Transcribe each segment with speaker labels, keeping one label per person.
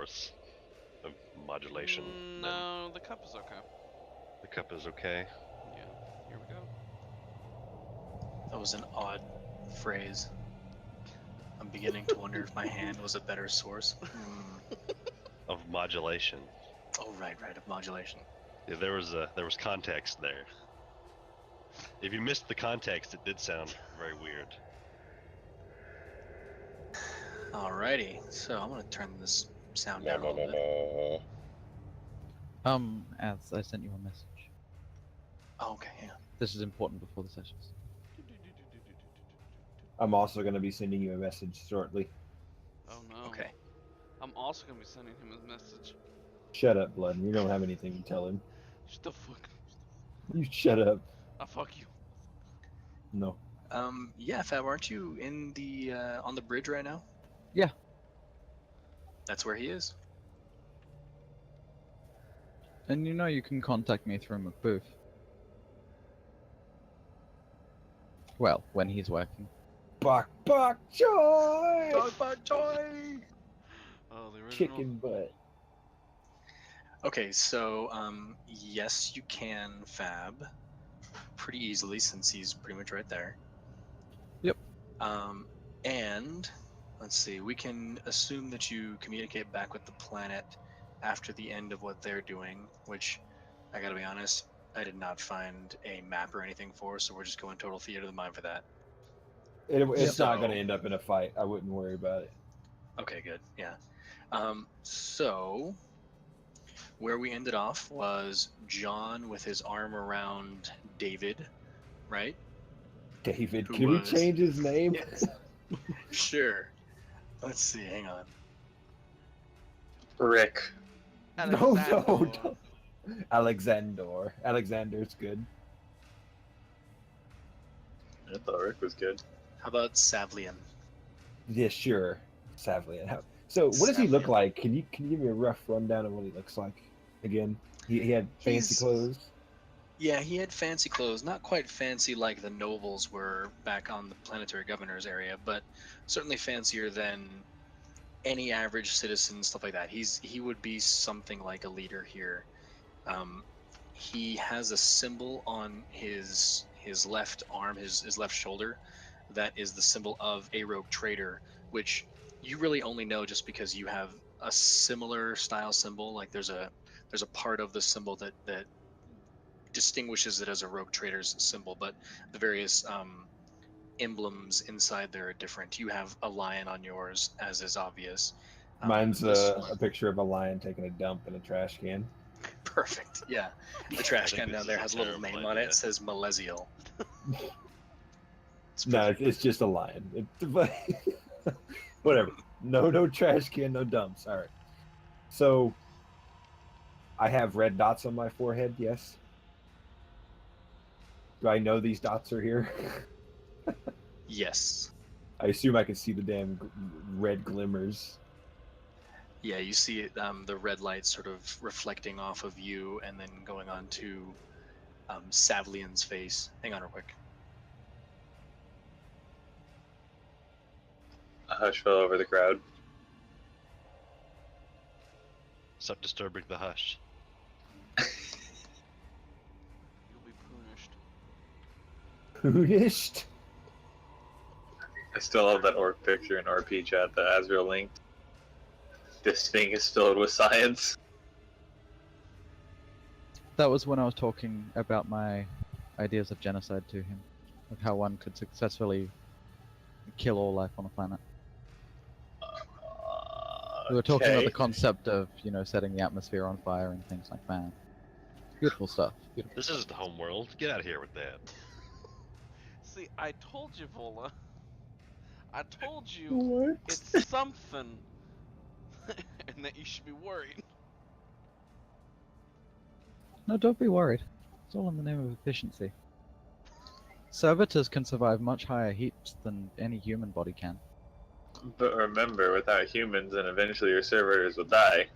Speaker 1: source of modulation.
Speaker 2: No, the cup is okay.
Speaker 1: The cup is okay.
Speaker 2: Yeah, here we go.
Speaker 3: That was an odd phrase. I'm beginning to wonder if my hand was a better source.
Speaker 1: Of modulation.
Speaker 3: Oh, right, of modulation.
Speaker 1: Yeah, there was context there. If you missed the context, it did sound very weird.
Speaker 3: Alrighty, so I'm gonna turn this sound down a little bit.
Speaker 4: As I sent you a message.
Speaker 3: Oh, okay, yeah.
Speaker 4: This is important before the sessions.
Speaker 5: I'm also going to be sending you a message shortly.
Speaker 2: Oh no.
Speaker 3: Okay.
Speaker 2: I'm also gonna be sending him a message.
Speaker 5: Shut up, Blood. You don't have anything to tell him.
Speaker 2: Shut the fuck.
Speaker 5: You shut up.
Speaker 2: Fuck you.
Speaker 5: No.
Speaker 3: Yeah, Fab, aren't you in the on the bridge right now?
Speaker 4: Yeah.
Speaker 3: That's where he is.
Speaker 4: And you know you can contact me through McBooth. Well, when he's working.
Speaker 5: Bok choy!
Speaker 3: Bok choy!
Speaker 2: Oh, the original.
Speaker 5: Chicken butt.
Speaker 3: Okay, so yes, you can Fab pretty easily since he's pretty much right there.
Speaker 4: Yep.
Speaker 3: And let's see, we can assume that you communicate back with the planet after the end of what they're doing, which I gotta be honest, I did not find a map or anything for, so we're just going total theater of the mind for that.
Speaker 5: It's not
Speaker 3: So-
Speaker 5: going to end up in a fight. I wouldn't worry about it.
Speaker 3: Okay, good. Yeah. So where we ended off was John with his arm around David, right?
Speaker 5: David,
Speaker 3: Who
Speaker 5: can we
Speaker 3: was-
Speaker 5: change his name?
Speaker 3: Yes. Sure. Let's see. Hang on.
Speaker 6: Rick.
Speaker 5: No,
Speaker 2: Alexander.
Speaker 5: don't. Alexander. Alexander's good.
Speaker 6: I thought Rick was good.
Speaker 3: How about Savlian?
Speaker 5: Yeah, sure. Savlian. So, what does he look
Speaker 3: Savlian.
Speaker 5: like? Can you give me a rough rundown of what he looks like? Again, he had fancy
Speaker 3: He's-
Speaker 5: clothes.
Speaker 3: Yeah, he had fancy clothes. Not quite fancy like the nobles were back on the planetary governor's area, but certainly fancier than any average citizen, stuff like that. He would be something like a leader here. He has a symbol on his left arm, his left shoulder, that is the symbol of a rogue trader, which you really only know just because you have a similar style symbol. Like there's a part of the symbol that distinguishes it as a rogue trader's symbol, but the various emblems inside there are different. You have a lion on yours, as is obvious.
Speaker 5: Mine's
Speaker 3: this
Speaker 5: a
Speaker 3: one-
Speaker 5: picture of a lion taking a dump in a trash can.
Speaker 3: Perfect. Yeah, the trash
Speaker 1: think
Speaker 3: can
Speaker 1: this
Speaker 3: down
Speaker 1: is
Speaker 3: there
Speaker 1: a
Speaker 3: has a little
Speaker 1: terrible
Speaker 3: name on it.
Speaker 1: idea.
Speaker 3: It says Milesial. It's
Speaker 5: No,
Speaker 3: perfect.
Speaker 5: it's just a lion. Whatever. No trash can, no dumps. All right. So, I have red dots on my forehead. Yes. Do I know these dots are here?
Speaker 3: Yes.
Speaker 5: I assume I can see the damn red glimmers.
Speaker 3: Yeah, you see it, the red light sort of reflecting off of you and then going on to Savlian's face. Hang on real quick.
Speaker 6: A hush fell over the crowd.
Speaker 1: Stop disturbing the hush.
Speaker 2: You'll be punished.
Speaker 5: Punished?
Speaker 6: I still have that orc picture in RP chat that Azrael linked. This thing is filled with science.
Speaker 4: That was when I was talking about my ideas of genocide to him, of how one could successfully kill all life on the planet. We were talking about the concept of, setting the atmosphere on fire and things like that. Beautiful stuff. Beautiful.
Speaker 1: This isn't the home world. Get out of here with that.
Speaker 2: See, I told you, Vola. I told you
Speaker 5: What?
Speaker 2: it's something, and that you should be worried.
Speaker 4: No, don't be worried. It's all in the name of efficiency. Servitors can survive much higher heats than any human body can.
Speaker 6: But remember, without humans, then eventually your servitors will die.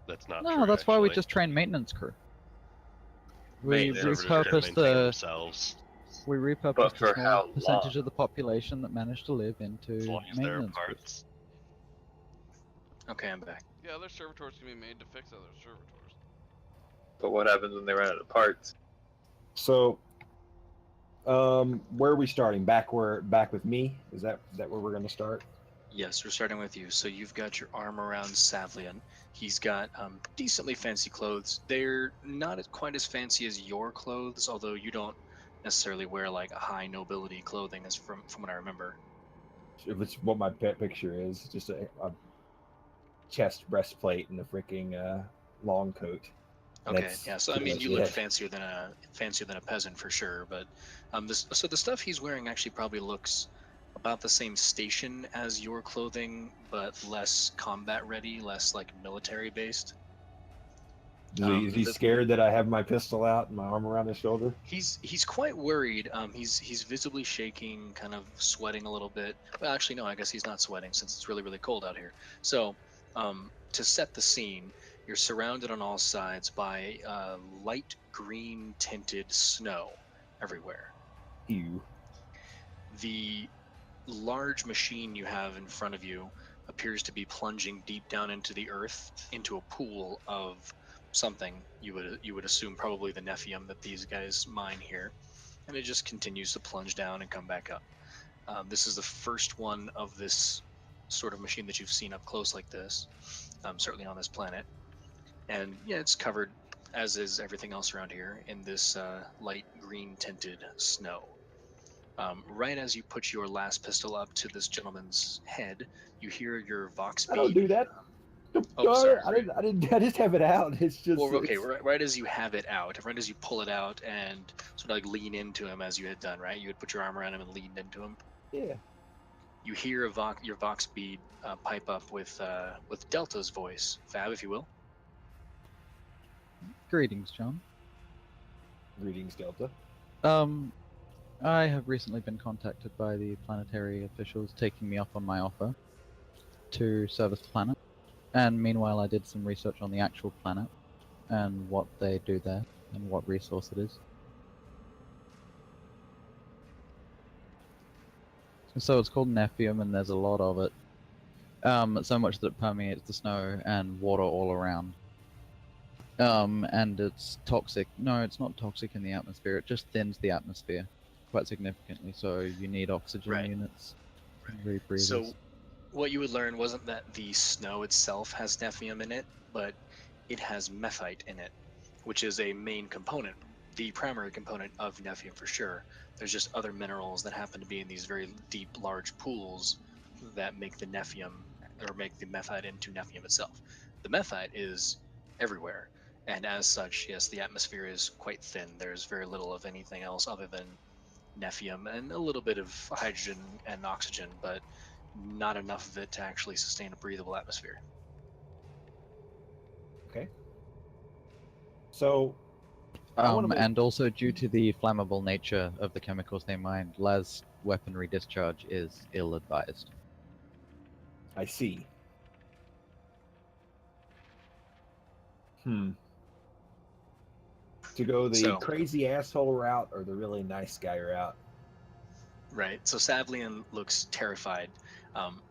Speaker 1: That's not
Speaker 4: No,
Speaker 1: true.
Speaker 4: that's why we
Speaker 1: actually.
Speaker 4: just train maintenance crew. We
Speaker 6: Maintenance
Speaker 1: Servers can
Speaker 4: repurpose
Speaker 1: maintain
Speaker 4: the
Speaker 1: themselves
Speaker 4: we repurpose
Speaker 6: But
Speaker 4: the
Speaker 6: for
Speaker 4: small
Speaker 6: how
Speaker 4: percentage
Speaker 6: long?
Speaker 4: of the population that managed to live
Speaker 1: as
Speaker 4: into
Speaker 1: long as there are
Speaker 4: maintenance crews.
Speaker 1: parts.
Speaker 3: Okay, I'm back.
Speaker 2: Yeah, other servitors can be made to fix other servitors.
Speaker 6: But what happens when they run out of parts?
Speaker 5: So, where are we starting? Back with me? Is that where we're gonna start?
Speaker 3: Yes, we're starting with you. So you've got your arm around Savlian. He's got decently fancy clothes. They're not quite as fancy as your clothes, although you don't necessarily wear like a high nobility clothing, as from what I remember.
Speaker 5: If it's what my pet picture is, just a chest breastplate and a freaking long coat.
Speaker 3: Okay,
Speaker 5: That's
Speaker 3: yeah. So I
Speaker 5: pretty
Speaker 3: mean,
Speaker 5: much
Speaker 3: you look
Speaker 5: it.
Speaker 3: fancier than a peasant for sure. But so the stuff he's wearing actually probably looks about the same station as your clothing, but less combat ready, less like military based.
Speaker 5: Is he
Speaker 3: The
Speaker 5: scared that I have my pistol out and my arm around his shoulder?
Speaker 3: He's quite worried. He's visibly shaking, kind of sweating a little bit. Well, actually, no, I guess he's not sweating since it's really cold out here. So, to set the scene, you're surrounded on all sides by light green tinted snow everywhere.
Speaker 5: Ew.
Speaker 3: The large machine you have in front of you appears to be plunging deep down into the earth, into a pool of something you would assume probably the nephium that these guys mine here, and it just continues to plunge down and come back up. This is the first one of this sort of machine that you've seen up close like this, certainly on this planet. And yeah, it's covered, as is everything else around here, in this light green tinted snow. Right as you put your last pistol up to this gentleman's head, you hear your vox
Speaker 5: I don't
Speaker 3: bead.
Speaker 5: do that.
Speaker 3: Oh, sorry.
Speaker 5: I didn't. I just have it out. It's just.
Speaker 3: Well, okay,
Speaker 5: it's-
Speaker 3: right as you have it out, right as you pull it out and sort of like lean into him as you had done, right? You would put your arm around him and lean into him.
Speaker 5: Yeah.
Speaker 3: You hear your vox bead pipe up with Delta's voice, Fab, if you will.
Speaker 4: Greetings, John.
Speaker 5: Greetings, Delta.
Speaker 4: I have recently been contacted by the planetary officials taking me up on my offer to service the planet. And meanwhile, I did some research on the actual planet and what they do there and what resource it is. So it's called Nephium, and there's a lot of it. So much that it permeates the snow and water all around. And it's toxic. No, it's not toxic in the atmosphere. It just thins the atmosphere quite significantly. So you need oxygen
Speaker 3: Right.
Speaker 4: units, rebreathers.
Speaker 3: So, what you would learn wasn't that the snow itself has nephium in it, but it has mephite in it, which is a main component, the primary component of nephium for sure. There's just other minerals that happen to be in these very deep, large pools that make the nephium, or make the mephite into nephium itself. The mephite is everywhere, and as such, yes, the atmosphere is quite thin. There's very little of anything else other than nephium and a little bit of hydrogen and oxygen, but not enough of it to actually sustain a breathable atmosphere.
Speaker 5: Okay. So. I wanna make-
Speaker 4: And also due to the flammable nature of the chemicals they mine, las weaponry discharge is ill-advised.
Speaker 5: I see. To go the
Speaker 3: So-
Speaker 5: crazy asshole route or the really nice guy route?
Speaker 3: Right. So Savlian looks terrified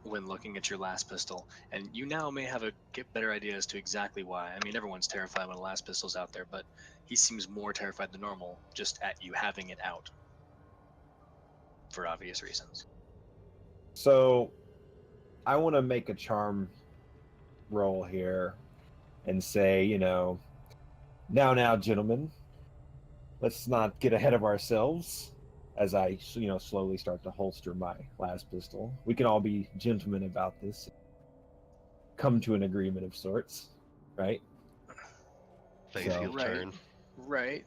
Speaker 3: when looking at your last pistol, and you now may have a get better idea as to exactly why. I mean, everyone's terrified when a last pistol's out there, but he seems more terrified than normal just at you having it out, for obvious reasons.
Speaker 5: So, I want to make a charm roll here and say, now, gentlemen, let's not get ahead of ourselves. As I, slowly start to holster my last pistol, we can all be gentlemen about this. Come to an agreement of sorts, right?
Speaker 1: Things
Speaker 5: So-
Speaker 1: heel
Speaker 3: Right.
Speaker 1: turn.
Speaker 3: Right.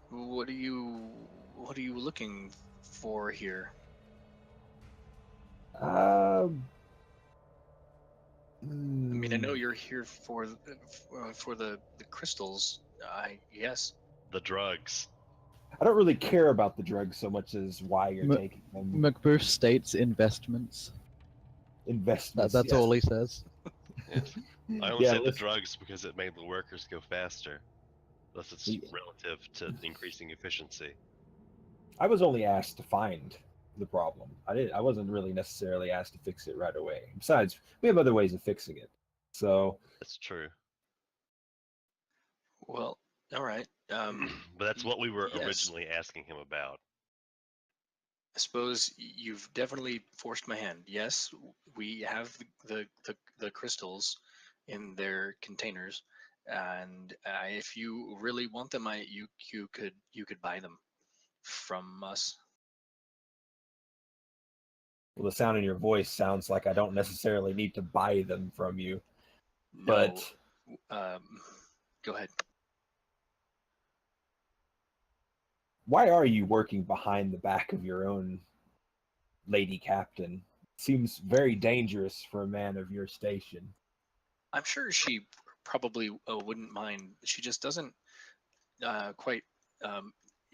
Speaker 3: What are you looking for here?
Speaker 5: I
Speaker 3: I mean, I know you're here for the crystals. Yes.
Speaker 1: The drugs.
Speaker 5: I don't really care about the drugs so much as why you're
Speaker 4: M-
Speaker 5: taking them.
Speaker 4: McBooth states investments.
Speaker 5: Investments.
Speaker 4: That's
Speaker 5: yes.
Speaker 4: all he says.
Speaker 1: Yes. I only
Speaker 5: Yeah,
Speaker 1: said the
Speaker 5: let's-
Speaker 1: drugs because it made the workers go faster. Thus, it's
Speaker 5: Yeah.
Speaker 1: relative to increasing efficiency.
Speaker 5: I was only asked to find the problem. I wasn't really necessarily asked to fix it right away. Besides, we have other ways of fixing it. So
Speaker 1: That's true.
Speaker 3: Well, all right.
Speaker 1: But that's what we were
Speaker 3: yes.
Speaker 1: originally asking him about.
Speaker 3: I suppose you've definitely forced my hand. Yes, we have the crystals in their containers, and if you really want them, you could buy them from us.
Speaker 5: well, the sound in your voice sounds like I don't necessarily need to buy them from you.
Speaker 3: No,
Speaker 5: But
Speaker 3: go ahead.
Speaker 5: why are you working behind the back of your own lady captain? Seems very dangerous for a man of your station.
Speaker 3: I'm sure she probably wouldn't mind. She just doesn't quite.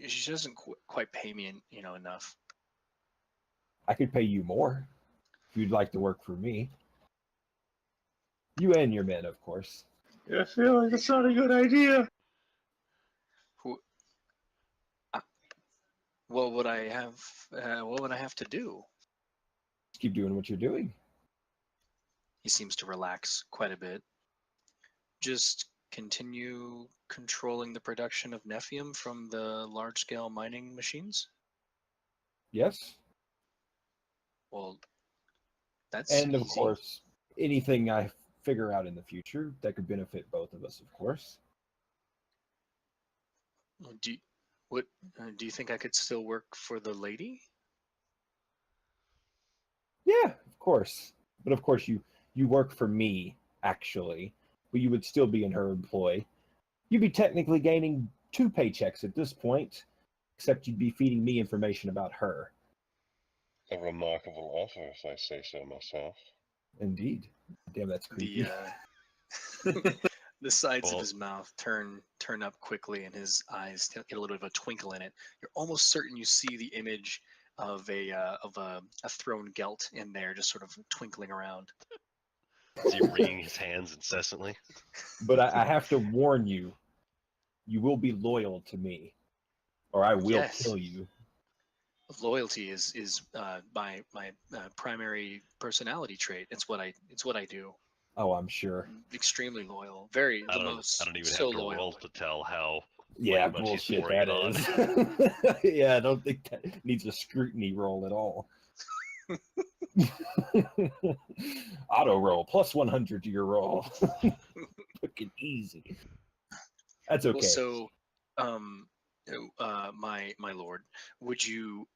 Speaker 3: She doesn't quite pay me, enough.
Speaker 5: I could pay you more if you'd like to work for me. You and your men, of course.
Speaker 6: I feel like it's not a good idea.
Speaker 3: What would I have? What would I have to do?
Speaker 5: Just keep doing what you're doing.
Speaker 3: He seems to relax quite a bit. Just continue controlling the production of nephium from the large-scale mining machines.
Speaker 5: Yes.
Speaker 3: Well, that's
Speaker 5: And of
Speaker 3: easy.
Speaker 5: course, anything I figure out in the future that could benefit both of us, of course.
Speaker 3: Do you think I could still work for the lady?
Speaker 5: Yeah, of course. But of course, you work for me, actually. But you would still be in her employ. You'd be technically gaining 2 paychecks at this point, except you'd be feeding me information about her.
Speaker 7: A remarkable offer, if I say so myself.
Speaker 5: Indeed. Damn, that's creepy.
Speaker 3: The sides of
Speaker 1: Well-
Speaker 3: his mouth turn up quickly, and his eyes get a little bit of a twinkle in it. You're almost certain you see the image of a thrown gelt in there, just sort of twinkling around.
Speaker 1: Is he wringing his hands incessantly?
Speaker 5: But I have to warn you, you will be loyal to me, or I will
Speaker 3: Yes.
Speaker 5: kill you.
Speaker 3: Loyalty is my primary personality trait. It's what I do.
Speaker 5: Oh, I'm sure.
Speaker 3: Extremely loyal. Very
Speaker 1: I
Speaker 3: the
Speaker 1: don't
Speaker 3: most.
Speaker 1: even
Speaker 3: so
Speaker 1: have to
Speaker 3: loyal.
Speaker 1: roll to tell how
Speaker 5: Yeah,
Speaker 1: much he's
Speaker 5: bullshit
Speaker 1: pouring
Speaker 5: that
Speaker 1: it
Speaker 5: is. Yeah, I don't think that needs a scrutiny roll at all. Auto roll plus 100 to your roll. Fucking easy. That's okay.
Speaker 3: Well, so, my lord, would you